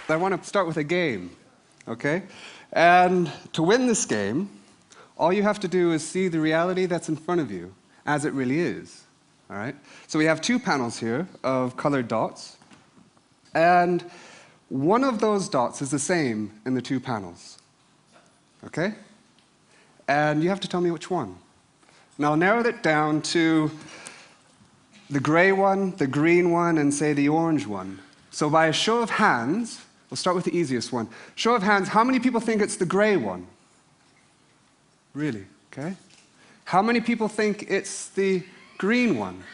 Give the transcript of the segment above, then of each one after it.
I want to start with a game, okay? And to win this game, all you have to do is see the reality that's in front of you as it really is, all right? So we have two panels here of colored dots, and one of those dots is the same in the two panels, okay? And you have to tell me which one. Now I'll narrow it down to the gray one, the green one, and say the orange one. So by a show of hands, we'll start with the easiest one. Show of hands, how many people think it's the gray one? Really? Okay. How many people think it's the green one?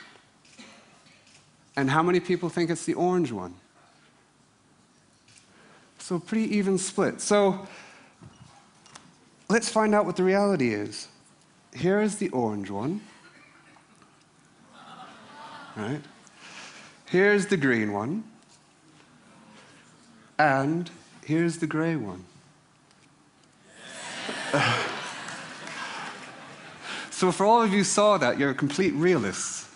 And how many people think it's the orange one? So pretty even split. So let's find out what the reality is. Here is the orange one. Right? Here's the green one. And here's the gray one. So for all of you who saw that, you're complete realists.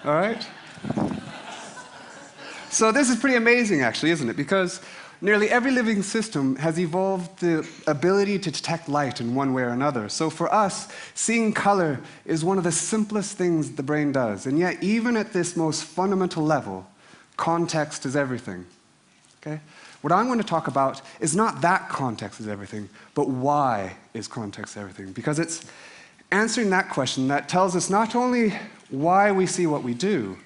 All right? So this is pretty amazing, actually, isn't it? Because nearly every living system has evolved the ability to detect light in one way or another. So for us, seeing color is one of the simplest things the brain does. And yet, even at this most fundamental level, context is everything. Okay? What I'm going to talk about is not that context is everything, but why is context everything? Because it's answering that question that tells us not only why we see what we do,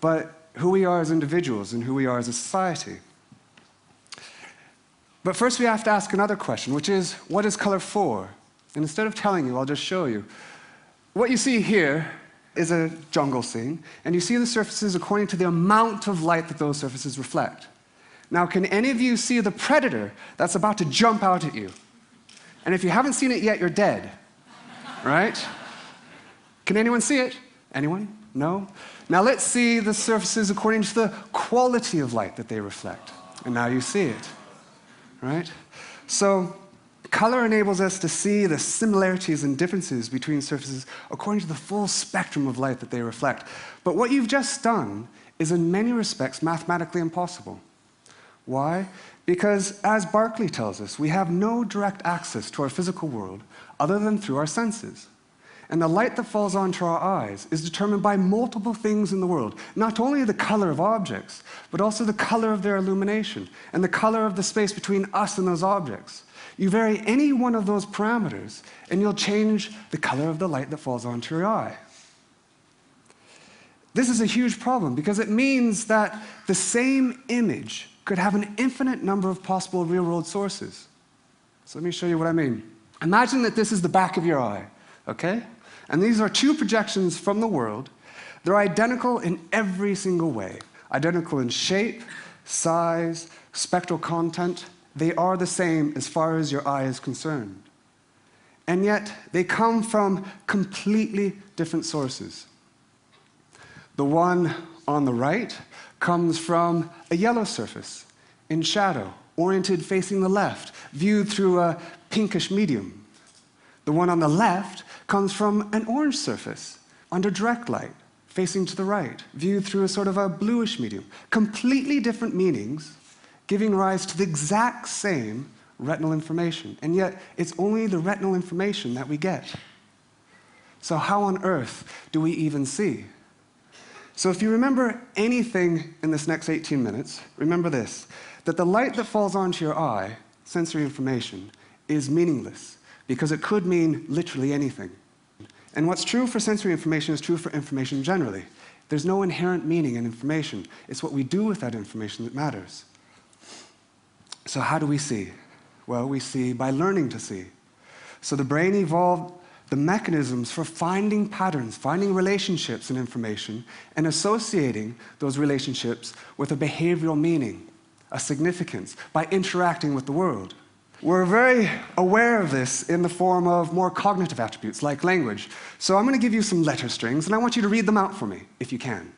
but who we are as individuals and who we are as a society. But first we have to ask another question, which is, what is color for? And instead of telling you, I'll just show you. What you see here is a jungle scene, and you see the surfaces according to the amount of light that those surfaces reflect. Now, can any of you see the predator that's about to jump out at you? And if you haven't seen it yet, you're dead, right? Can anyone see it? Anyone? No? Now let's see the surfaces according to the quality of light that they reflect. And now you see it, right? So color enables us to see the similarities and differences between surfaces according to the full spectrum of light that they reflect. But what you've just done is in many respects mathematically impossible. Why? Because, as Berkeley tells us, we have no direct access to our physical world other than through our senses. And the light that falls onto our eyes is determined by multiple things in the world, not only the color of objects, but also the color of their illumination and the color of the space between us and those objects. You vary any one of those parameters, and you'll change the color of the light that falls onto your eye. This is a huge problem because it means that the same image could have an infinite number of possible real-world sources. So let me show you what I mean. Imagine that this is the back of your eye, okay? And these are two projections from the world. They're identical in every single way. Identical in shape, size, spectral content. They are the same as far as your eye is concerned. And yet, they come from completely different sources. The one on the right comes from a yellow surface in shadow, oriented facing the left, viewed through a pinkish medium. The one on the left comes from an orange surface under direct light, facing to the right, viewed through a sort of a bluish medium. Completely different meanings, giving rise to the exact same retinal information. And yet, it's only the retinal information that we get. So how on earth do we even see? So if you remember anything in this next 18 minutes, remember this, that the light that falls onto your eye, sensory information, is meaningless, because it could mean literally anything. And what's true for sensory information is true for information generally. There's no inherent meaning in information. It's what we do with that information that matters. So how do we see? Well, we see by learning to see. So the brain evolved the mechanisms for finding patterns, finding relationships in information, and associating those relationships with a behavioral meaning, a significance, by interacting with the world. We're very aware of this in the form of more cognitive attributes, like language. So I'm going to give you some letter strings, and I want you to read them out for me, if you can.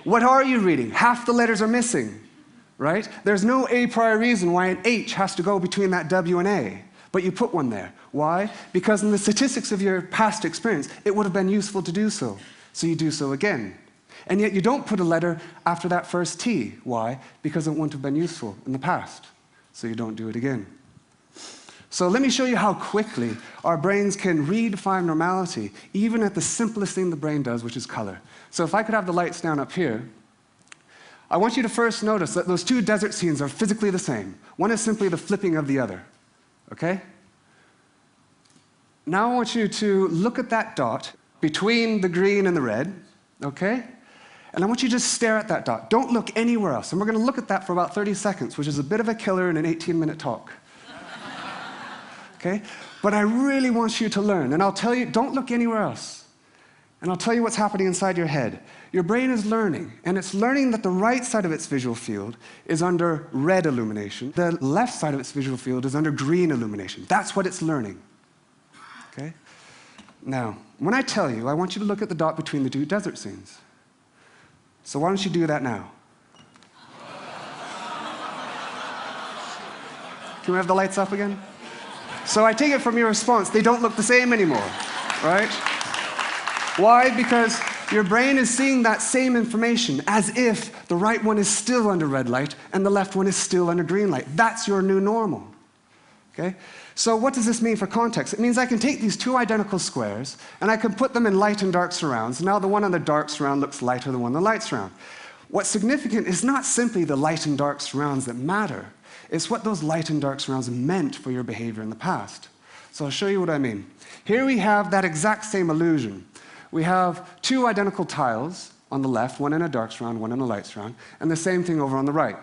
what are you reading? Half the letters are missing, right? There's no a priori reason why an H has to go between that W and A, but you put one there. Why? Because in the statistics of your past experience, it would have been useful to do so. So you do so again. And yet you don't put a letter after that first T. Why? Because it wouldn't have been useful in the past. So you don't do it again. So let me show you how quickly our brains can redefine normality, even at the simplest thing the brain does, which is color. So if I could have the lights down up here, I want you to first notice that those two desert scenes are physically the same. One is simply the flipping of the other. Okay? Now I want you to look at that dot between the green and the red. Okay? And I want you to just stare at that dot. Don't look anywhere else. And we're going to look at that for about 30 seconds, which is a bit of a killer in an 18-minute talk. Okay? But I really want you to learn. And I'll tell you, don't look anywhere else. And I'll tell you what's happening inside your head. Your brain is learning, and it's learning that the right side of its visual field is under red illumination. The left side of its visual field is under green illumination. That's what it's learning. Okay? Now, when I tell you, I want you to look at the dot between the two desert scenes. So why don't you do that now? Can we have the lights up again? So I take it from your response, they don't look the same anymore, right? Why? Because your brain is seeing that same information as if the right one is still under red light and the left one is still under green light. That's your new normal, okay? So what does this mean for context? It means I can take these two identical squares and I can put them in light and dark surrounds. Now the one on the dark surround looks lighter than the one on the light surround. What's significant is not simply the light and dark surrounds that matter. It's what those light and dark surrounds meant for your behavior in the past. So I'll show you what I mean. Here we have that exact same illusion. We have two identical tiles on the left, one in a dark surround, one in a light surround, and the same thing over on the right.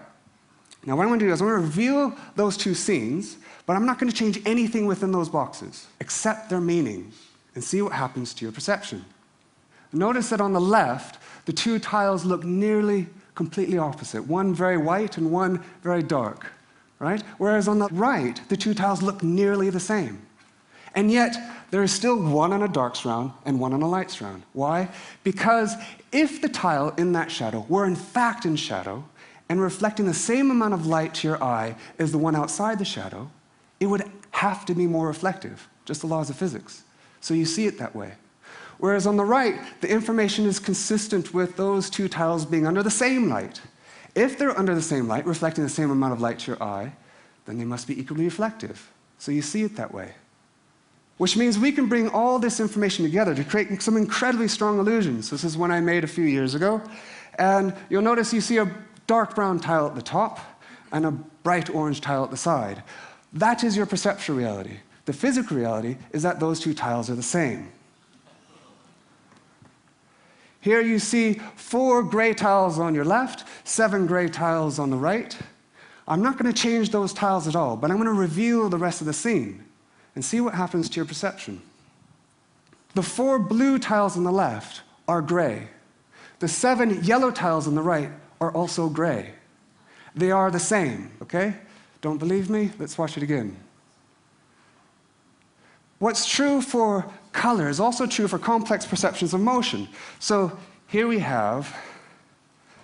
Now what I'm going to do is I'm going to reveal those two scenes, but I'm not going to change anything within those boxes, except their meaning, and see what happens to your perception. Notice that on the left, the two tiles look nearly completely opposite, one very white and one very dark. Right? Whereas on the right, the two tiles look nearly the same. And yet, there is still one on a dark surround and one on a light surround. Why? Because if the tile in that shadow were in fact in shadow and reflecting the same amount of light to your eye as the one outside the shadow, it would have to be more reflective, just the laws of physics. So you see it that way. Whereas on the right, the information is consistent with those two tiles being under the same light. If they're under the same light, reflecting the same amount of light to your eye, then they must be equally reflective. So you see it that way. Which means we can bring all this information together to create some incredibly strong illusions. This is one I made a few years ago. And you'll notice you see a dark brown tile at the top and a bright orange tile at the side. That is your perceptual reality. The physical reality is that those two tiles are the same. Here you see 4 gray tiles on your left, 7 gray tiles on the right. I'm not going to change those tiles at all, but I'm going to reveal the rest of the scene and see what happens to your perception. The 4 blue tiles on the left are gray. The 7 yellow tiles on the right are also gray. They are the same, okay? Don't believe me? Let's watch it again. What's true for color is also true for complex perceptions of motion. So here we have,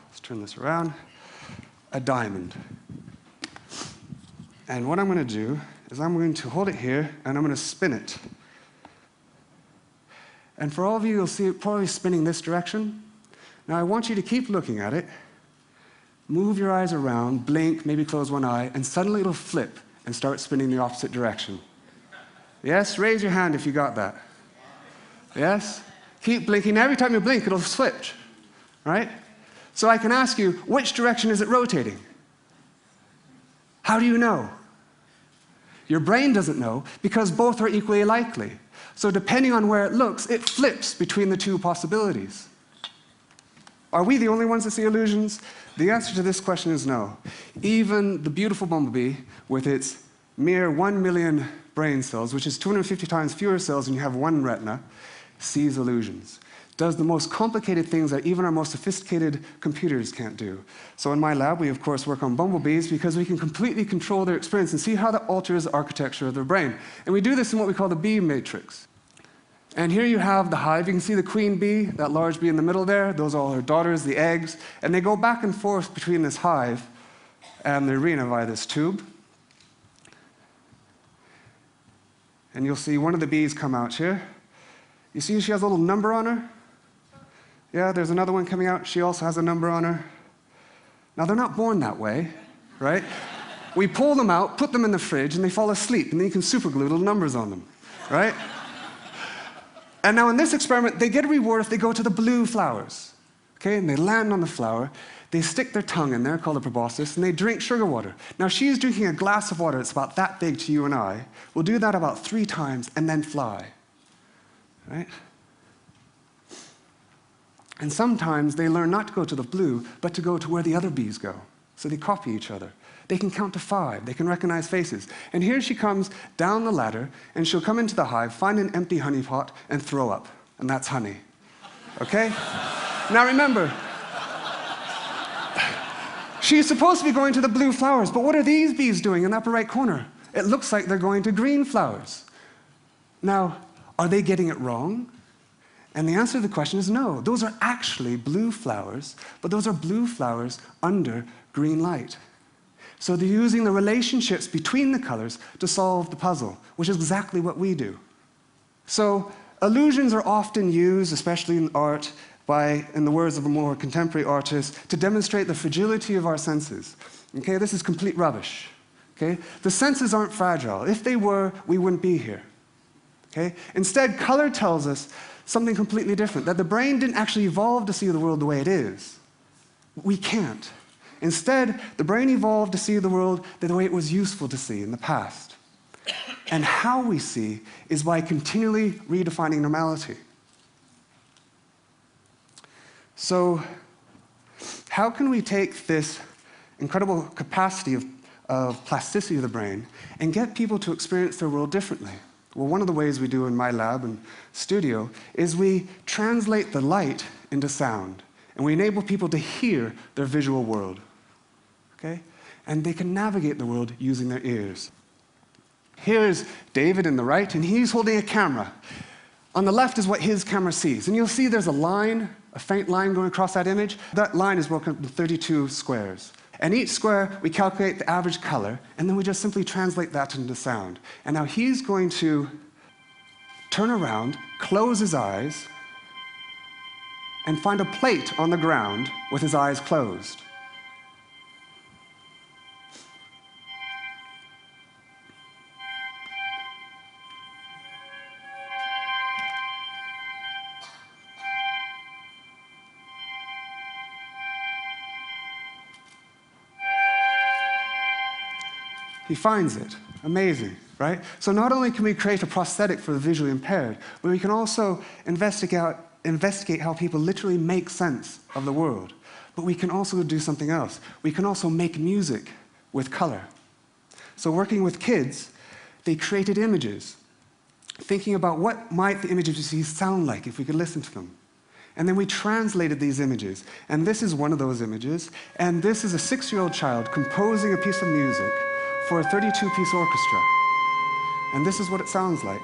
let's turn this around, a diamond. And what I'm going to do is I'm going to hold it here and I'm going to spin it. And for all of you, you'll see it probably spinning this direction. Now I want you to keep looking at it, move your eyes around, blink, maybe close one eye, and suddenly it'll flip and start spinning the opposite direction. Yes? Raise your hand if you got that. Yes? Keep blinking. Every time you blink, it'll switch. Right? So I can ask you, which direction is it rotating? How do you know? Your brain doesn't know because both are equally likely. So depending on where it looks, it flips between the two possibilities. Are we the only ones that see illusions? The answer to this question is no. Even the beautiful bumblebee, with its mere 1 million brain cells, which is 250 times fewer cells than you have one retina, sees illusions. Does the most complicated things that even our most sophisticated computers can't do. So in my lab, we of course work on bumblebees because we can completely control their experience and see how that alters the architecture of their brain. And we do this in what we call the bee matrix. And here you have the hive. You can see the queen bee, that large bee in the middle there. Those are all her daughters, the eggs. And they go back and forth between this hive and the arena via this tube. And you'll see one of the bees come out here. You see she has a little number on her? Yeah, there's another one coming out. She also has a number on her. Now, they're not born that way, right? We pull them out, put them in the fridge, and they fall asleep, and then you can superglue little numbers on them, right? And now in this experiment, they get a reward if they go to the blue flowers, okay? And they land on the flower. They stick their tongue in there, called a proboscis, and they drink sugar water. Now, she's drinking a glass of water that's about that big to you and I. We'll do that about 3 times and then fly, right? And sometimes they learn not to go to the blue, but to go to where the other bees go. So they copy each other. They can count to 5. They can recognize faces. And here she comes down the ladder, and she'll come into the hive, find an empty honey pot, and throw up. And that's honey. Okay? Now remember, she's supposed to be going to the blue flowers, but what are these bees doing in the upper right corner? It looks like they're going to green flowers. Now, are they getting it wrong? And the answer to the question is no. Those are actually blue flowers, but those are blue flowers under green light. So they're using the relationships between the colors to solve the puzzle, which is exactly what we do. So illusions are often used, especially in art, in the words of a more contemporary artist, to demonstrate the fragility of our senses. Okay, this is complete rubbish. Okay? The senses aren't fragile. If they were, we wouldn't be here. Okay? Instead, color tells us something completely different, that the brain didn't actually evolve to see the world the way it is. We can't. Instead, the brain evolved to see the world the way it was useful to see in the past. And how we see is by continually redefining normality. So, how can we take this incredible capacity of plasticity of the brain and get people to experience their world differently? Well, one of the ways we do in my lab and studio is we translate the light into sound, and we enable people to hear their visual world. Okay? And they can navigate the world using their ears. Here's David in the right, and he's holding a camera. On the left is what his camera sees, and you'll see there's a line, a faint line going across that image. That line is broken up into 32 squares. And each square, we calculate the average color, and then we just simply translate that into sound. And now he's going to turn around, close his eyes, and find a plate on the ground with his eyes closed. He finds it. Amazing, right? So not only can we create a prosthetic for the visually impaired, but we can also investigate how people literally make sense of the world. But we can also do something else. We can also make music with color. So working with kids, they created images, thinking about what might the images we see sound like if we could listen to them. And then we translated these images. And this is one of those images. And this is a 6-year-old child composing a piece of music for a 32-piece orchestra. And this is what it sounds like.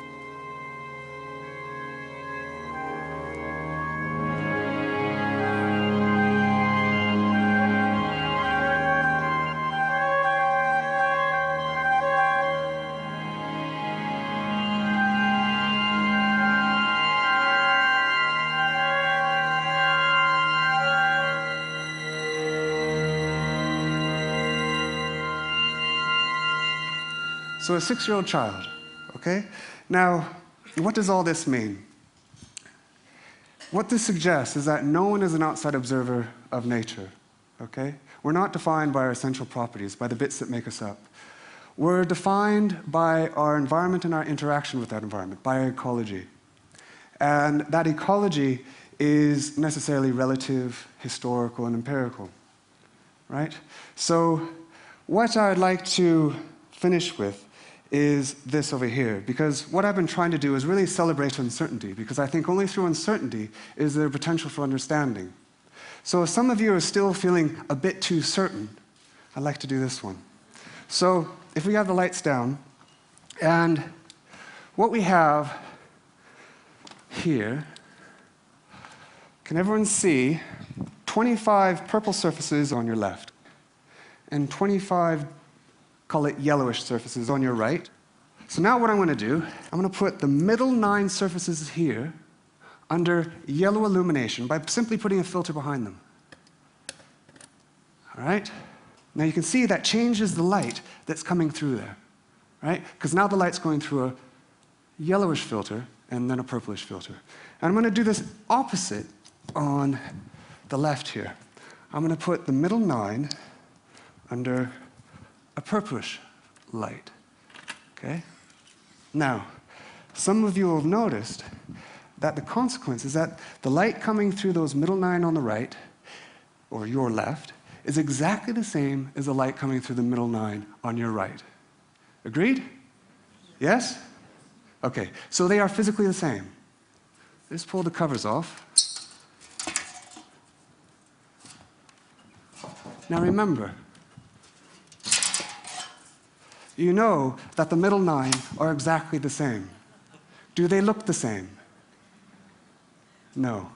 So a 6-year-old child, okay? Now, what does all this mean? What this suggests is that no one is an outside observer of nature, okay? We're not defined by our essential properties, by the bits that make us up. We're defined by our environment and our interaction with that environment, by our ecology. And that ecology is necessarily relative, historical, and empirical, right? So what I'd like to finish with is this over here, because what I've been trying to do is really celebrate uncertainty, because I think only through uncertainty is there potential for understanding. So if some of you are still feeling a bit too certain, I'd like to do this one. So if we have the lights down, and what we have here, can everyone see 25 purple surfaces on your left and 25, call it yellowish surfaces on your right? So now what I'm going to do, I'm going to put the middle 9 surfaces here under yellow illumination by simply putting a filter behind them. All right? Now you can see that changes the light that's coming through there, right? Because now the light's going through a yellowish filter and then a purplish filter. And I'm going to do this opposite on the left here. I'm going to put the middle 9 under a purplish light. Okay? Now, some of you will have noticed that the consequence is that the light coming through those middle 9 on the right, or your left, is exactly the same as the light coming through the middle 9 on your right. Agreed? Yes? Okay, so they are physically the same. Let's pull the covers off. Now remember, you know that the middle 9 are exactly the same. Do they look the same? No.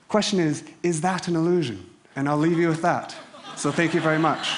Question is that an illusion? And I'll leave you with that. So thank you very much.